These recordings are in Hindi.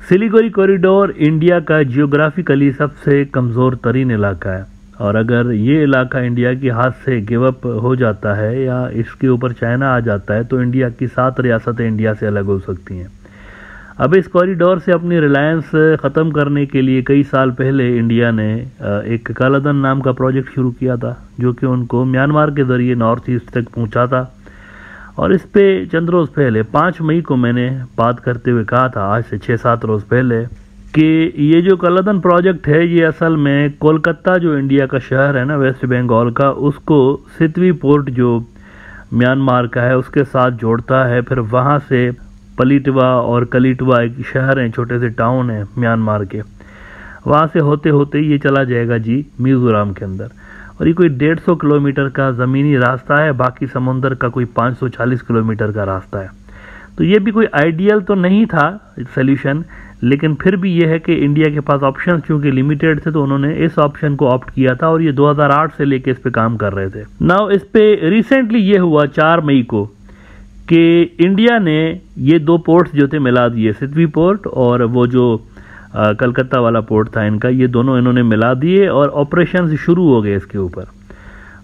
सिलीगुड़ी कॉरिडोर इंडिया का जियोग्राफिकली सबसे कमज़ोर तरीन इलाका है, और अगर ये इलाका इंडिया के हाथ से गिव अप हो जाता है या इसके ऊपर चाइना आ जाता है तो इंडिया की 7 रियासतें इंडिया से अलग हो सकती हैं। अब इस कॉरिडोर से अपनी रिलायंस ख़त्म करने के लिए कई साल पहले इंडिया ने एक कालाधन नाम का प्रोजेक्ट शुरू किया था, जो कि उनको म्यांमार के ज़रिए नॉर्थ ईस्ट तक पहुंचा था। और इस पे चंद रोज़ पहले 5 मई को मैंने बात करते हुए कहा था, आज से 6-7 रोज़ पहले, कि ये जो कालाधन प्रोजेक्ट है ये असल में कोलकाता जो इंडिया का शहर है ना, वेस्ट बंगाल का, उसको सितवी पोर्ट जो म्यांमार का है उसके साथ जोड़ता है। फिर वहाँ से पलिटवा और कलिटवा एक शहर हैं, छोटे से टाउन हैं म्यांमार के, वहाँ से होते होते ये चला जाएगा जी मिज़ोरम के अंदर। और ये कोई 150 किलोमीटर का ज़मीनी रास्ता है, बाकी समुंदर का कोई 540 किलोमीटर का रास्ता है। तो ये भी कोई आइडियल तो नहीं था सॉल्यूशन, लेकिन फिर भी ये है कि इंडिया के पास ऑप्शंस चूंकि लिमिटेड थे तो उन्होंने इस ऑप्शन को ऑप्ट किया था, और ये 2008 से लेके इस पे काम कर रहे थे। नाउ इस पे रिसेंटली ये हुआ 4 मई को कि इंडिया ने ये 2 पोर्ट्स जो थे मिला दिए, सितवी पोर्ट और वो जो कलकत्ता वाला पोर्ट था इनका, ये दोनों इन्होंने मिला दिए और ऑपरेशन शुरू हो गए इसके ऊपर।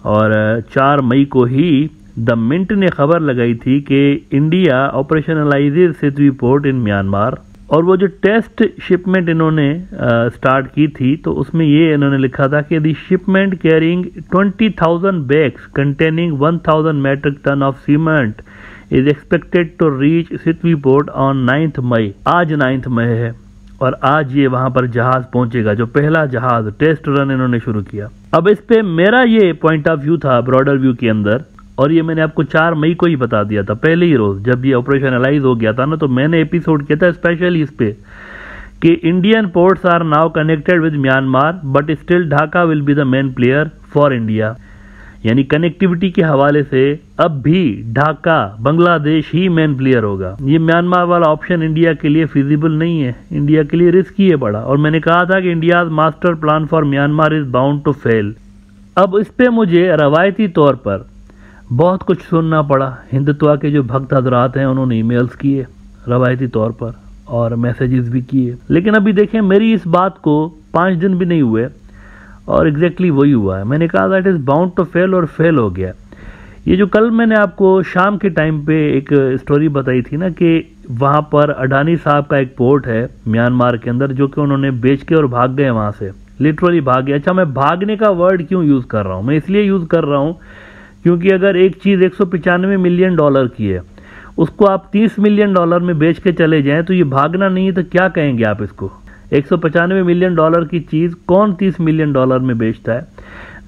और 4 मई को ही द मिंट ने खबर लगाई थी कि इंडिया ऑपरेशनलाइजेज सितवी पोर्ट इन म्यांमार। और वो जो टेस्ट शिपमेंट इन्होंने स्टार्ट की थी तो उसमें ये इन्होंने लिखा था कि the shipment carrying 20,000 bags containing 1,000 metric ton of cement is expected to reach Sittwe port on 9 May. आज 9 मई है और आज ये वहां पर जहाज पहुंचेगा, जो पहला जहाज टेस्ट रन इन्होंने शुरू किया। अब इस पे मेरा ये पॉइंट ऑफ व्यू था ब्रॉडर व्यू के अंदर, और ये मैंने आपको 4 मई को ही बता दिया था, पहले ही रोज जब ये ऑपरेशनलाइज हो गया था ना, तो मैंने एपिसोड किया था स्पेशली इस पे कि Indian ports are now connected with Myanmar but still Dhaka will be the main player for India. यानी कनेक्टिविटी के हवाले से अब भी ढाका बांग्लादेश ही मेन प्लेयर होगा। ये म्यांमार वाला ऑप्शन इंडिया के लिए फिजिबल नहीं है, इंडिया के लिए रिस्की है बड़ा। और मैंने कहा था कि India's master plan for Myanmar is bound to fail. अब इस पे मुझे रवायती तौर पर बहुत कुछ सुनना पड़ा। हिंदुत्व के जो भक्त हजरात हैं उन्होंने ईमेल्स किए रवायती तौर पर और मैसेजेस भी किए, लेकिन अभी देखें मेरी इस बात को 5 दिन भी नहीं हुए और एग्जैक्टली वही हुआ है। मैंने कहा that is bound to fail और फेल हो गया। ये जो कल मैंने आपको शाम के टाइम पे एक स्टोरी बताई थी ना कि वहाँ पर अडानी साहब का एक पोर्ट है म्यांमार के अंदर जो कि उन्होंने बेच के और भाग गए वहाँ से, लिटरली भाग गए। अच्छा, मैं भागने का वर्ड क्यों यूज़ कर रहा हूँ? मैं इसलिए यूज़ कर रहा हूँ क्योंकि अगर एक चीज़ 195 मिलियन डॉलर की है, उसको आप 30 मिलियन डॉलर में बेच के चले जाएं तो ये भागना नहीं है, तो क्या कहेंगे आप इसको? 195 मिलियन डॉलर की चीज़ कौन 30 मिलियन डॉलर में बेचता है?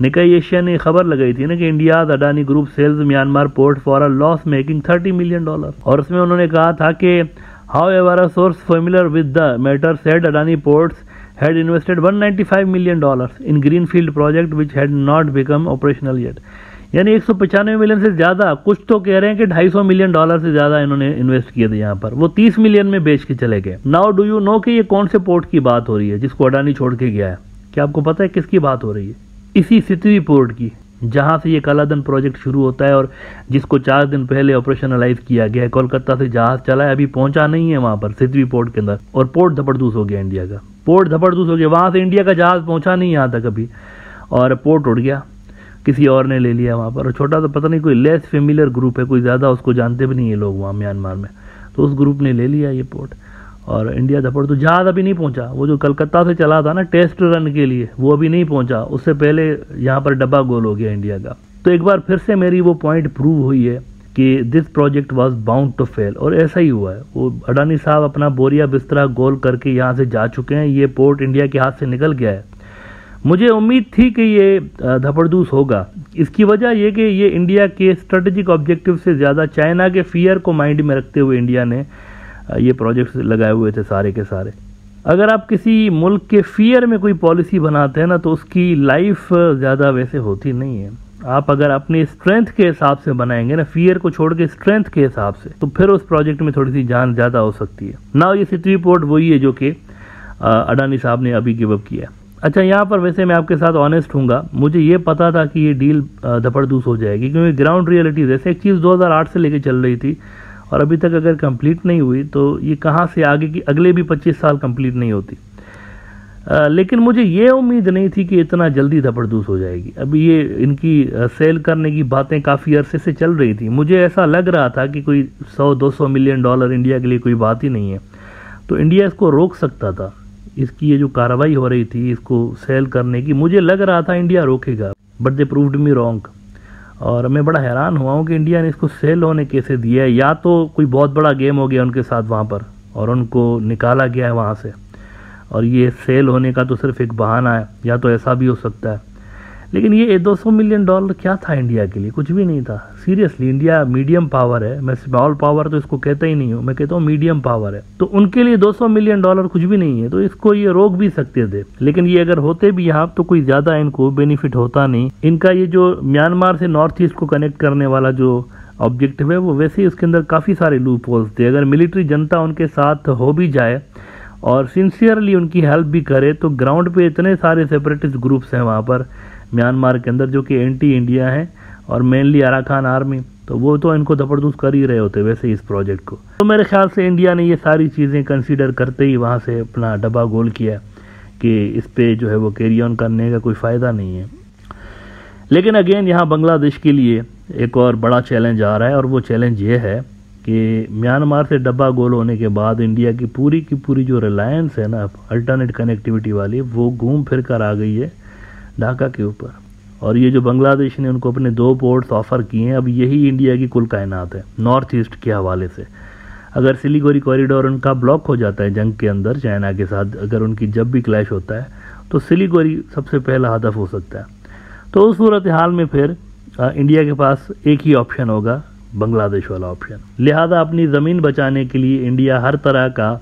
निकाय एशिया ने खबर लगाई थी ना कि India Adani group sells Myanmar port for a loss making 30 million dollar. और उसमें उन्होंने कहा था कि however a source familiar with the matter said Adani ports had invested 195 million dollars in greenfield project which had not become operational yet। यानी 195 मिलियन से ज़्यादा, कुछ तो कह रहे हैं कि 250 मिलियन डॉलर से ज़्यादा इन्होंने इन्वेस्ट किए थे यहाँ पर, वो 30 मिलियन में बेच के चले गए। नाउ डू यू नो कि ये कौन से पोर्ट की बात हो रही है जिसको अडानी छोड़ के गया है? क्या आपको पता है किसकी बात हो रही है? इसी सितवी पोर्ट की, जहाँ से ये कालाधन प्रोजेक्ट शुरू होता है और जिसको 4 दिन पहले ऑपरेशनलाइज किया गया है। कोलकाता से जहाज चला है, अभी पहुंचा नहीं है वहाँ पर सितवी पोर्ट के अंदर, और पोर्ट धपड़दूस हो गया इंडिया का। पोर्ट धपड़दूस हो गया, वहाँ से इंडिया का जहाज पहुंचा नहीं यहाँ तक अभी, और पोर्ट उड़ गया, किसी और ने ले लिया वहाँ पर। और छोटा तो पता नहीं कोई लेस फेमिलियर ग्रुप है, कोई ज़्यादा उसको जानते भी नहीं है लोग वहाँ म्यांमार में, तो उस ग्रुप ने ले लिया ये पोर्ट। और इंडिया धपड़, तो जहाज अभी नहीं पहुंचा। वो जो कलकत्ता से चला था ना टेस्ट रन के लिए, वो अभी नहीं पहुंचा, उससे पहले यहाँ पर डब्बा गोल हो गया इंडिया का। तो एक बार फिर से मेरी वो पॉइंट प्रूव हुई है कि this project was bound to fail, और ऐसा ही हुआ है। वो अडानी साहब अपना बोरिया बिस्तरा गोल करके यहाँ से जा चुके हैं, ये पोर्ट इंडिया के हाथ से निकल गया है। मुझे उम्मीद थी कि ये धपड़दूस होगा। इसकी वजह ये कि ये इंडिया के स्ट्रेटेजिक ऑब्जेक्टिव से ज़्यादा चाइना के फियर को माइंड में रखते हुए इंडिया ने ये प्रोजेक्ट्स लगाए हुए थे सारे के सारे। अगर आप किसी मुल्क के फियर में कोई पॉलिसी बनाते हैं ना, तो उसकी लाइफ ज़्यादा वैसे होती नहीं है। आप अगर अपनी स्ट्रेंथ के हिसाब से बनाएंगे ना, फियर को छोड़ के स्ट्रेंथ के हिसाब से, तो फिर उस प्रोजेक्ट में थोड़ी सी जान ज़्यादा हो सकती है ना। ये सितवी पोर्ट वही है जो कि अडानी साहब ने अभी गिव अप किया। अच्छा, यहाँ पर वैसे मैं आपके साथ ऑनेस्ट हूँगा, मुझे ये पता था कि ये डील धपड़दूस हो जाएगी, क्योंकि ग्राउंड रियलिटी जैसे एक चीज़ 2008 से लेके चल रही थी और अभी तक अगर कंप्लीट नहीं हुई तो ये कहाँ से आगे की अगले भी 25 साल कंप्लीट नहीं होती। लेकिन मुझे ये उम्मीद नहीं थी कि इतना जल्दी धपड़धूस हो जाएगी। अभी ये इनकी सेल करने की बातें काफ़ी अरसे से चल रही थी। मुझे ऐसा लग रहा था कि कोई 100-200 मिलियन डॉलर इंडिया के लिए कोई बात ही नहीं है, तो इंडिया इसको रोक सकता था। इसकी ये जो कार्रवाई हो रही थी इसको सेल करने की, मुझे लग रहा था इंडिया रोकेगा, but they proved me wrong. और मैं बड़ा हैरान हुआ हूँ कि इंडिया ने इसको सेल होने कैसे दिया है। या तो कोई बहुत बड़ा गेम हो गया उनके साथ वहाँ पर और उनको निकाला गया है वहाँ से, और ये सेल होने का तो सिर्फ एक बहाना है, या तो ऐसा भी हो सकता है। लेकिन ये 200 मिलियन डॉलर क्या था इंडिया के लिए? कुछ भी नहीं था। सीरियसली, इंडिया मीडियम पावर है। मैं स्मॉल पावर तो इसको कहता ही नहीं हूँ, मैं कहता हूँ मीडियम पावर है। तो उनके लिए 200 मिलियन डॉलर कुछ भी नहीं है, तो इसको ये रोक भी सकते थे। लेकिन ये अगर होते भी यहाँ तो कोई ज़्यादा इनको बेनिफिट होता नहीं। इनका ये जो म्यांमार से नॉर्थ ईस्ट को कनेक्ट करने वाला जो ऑब्जेक्टिव है वो वैसे ही उसके अंदर काफ़ी सारे लूप होल्स थे। अगर मिलिट्री जनता उनके साथ हो भी जाए और सिंसियरली उनकी हेल्प भी करे तो ग्राउंड पे इतने सारे सेपरेटिस्ट ग्रुप्स हैं वहाँ पर म्यांमार के अंदर जो कि एंटी इंडिया हैं, और मेनली अराकान आर्मी, तो वो तो इनको धपड़धूस कर ही रहे होते वैसे इस प्रोजेक्ट को। तो मेरे ख्याल से इंडिया ने ये सारी चीज़ें कंसीडर करते ही वहाँ से अपना डब्बा गोल किया कि इस पे जो है वो कैरी ऑन करने का कोई फ़ायदा नहीं है। लेकिन अगेन यहाँ बांग्लादेश के लिए एक और बड़ा चैलेंज आ रहा है, और वो चैलेंज ये है कि म्यांमार से डब्बा गोल होने के बाद इंडिया की पूरी जो रिलायंस है ना अल्टरनेट कनेक्टिविटी वाली, वो घूम फिर कर आ गई है ढाका के ऊपर। और ये जो बांग्लादेश ने उनको अपने 2 पोर्ट्स ऑफर किए हैं, अब यही इंडिया की कुल कायनात है नॉर्थ ईस्ट के हवाले से। अगर सिलीगुड़ी कॉरिडोर उनका ब्लॉक हो जाता है जंग के अंदर चाइना के साथ, अगर उनकी जब भी क्लैश होता है तो सिलीगुड़ी सबसे पहला हदफ हो सकता है। तो उस सूरत हाल में फिर इंडिया के पास एक ही ऑप्शन होगा, बांग्लादेश वाला ऑप्शन। लिहाजा अपनी ज़मीन बचाने के लिए इंडिया हर तरह का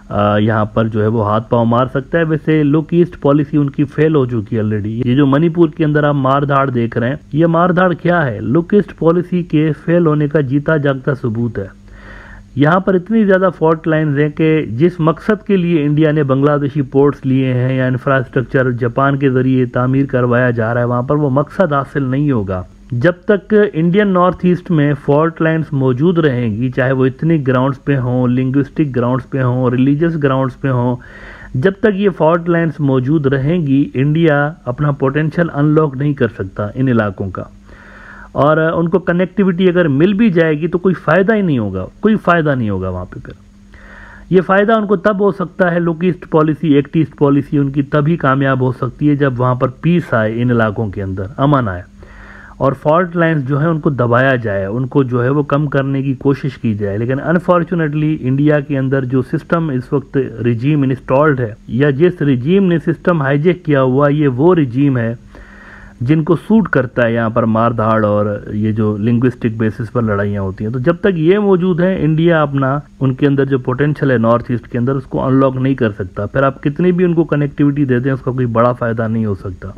यहाँ पर जो है वो हाथ पांव मार सकता है। वैसे लुक ईस्ट पॉलिसी उनकी फेल हो चुकी है ऑलरेडी। ये जो मणिपुर के अंदर आप मारधाड़ देख रहे हैं, ये मारधाड़ क्या है? लुक ईस्ट पॉलिसी के फेल होने का जीता जागता सबूत है। यहाँ पर इतनी ज़्यादा फॉल्ट लाइन्स हैं कि जिस मकसद के लिए इंडिया ने बांग्लादेशी पोर्ट्स लिए हैं या इंफ्रास्ट्रक्चर जापान के ज़रिए तामीर करवाया जा रहा है, वहाँ पर वो मकसद हासिल नहीं होगा जब तक इंडियन नॉर्थ ईस्ट में फॉल्ट लाइन्स मौजूद रहेंगी, चाहे वो इतनी ग्राउंड्स पे हों, लिंग्विस्टिक ग्राउंड्स पे हों, रिलीजियस ग्राउंड्स पे हों। जब तक ये फॉल्ट लाइन्स मौजूद रहेंगी, इंडिया अपना पोटेंशियल अनलॉक नहीं कर सकता इन इलाकों का। और उनको कनेक्टिविटी अगर मिल भी जाएगी तो कोई फ़ायदा ही नहीं होगा, कोई फ़ायदा नहीं होगा वहाँ पे। फिर ये फ़ायदा उनको तब हो सकता है, look east policy, act east policy उनकी तभी कामयाब हो सकती है जब वहाँ पर पीस आए, इन इलाकों के अंदर अमन आए और फॉल्ट लाइन्स जो है उनको दबाया जाए, उनको जो है वो कम करने की कोशिश की जाए। लेकिन अनफॉर्चुनेटली इंडिया के अंदर जो सिस्टम इस वक्त रिजीम इंस्टॉल्ड है, या जिस रिजीम ने सिस्टम हाईजेक किया हुआ, ये वो रिजीम है जिनको सूट करता है यहाँ पर मारधाड़ और ये जो लिंग्विस्टिक बेसिस पर लड़ाइयाँ होती हैं। तो जब तक ये मौजूद है, इंडिया अपना उनके अंदर जो पोटेंशियल है नॉर्थ ईस्ट के अंदर, उसको अनलॉक नहीं कर सकता। फिर आप कितनी भी उनको कनेक्टिविटी दे दें, उसका कोई बड़ा फ़ायदा नहीं हो सकता।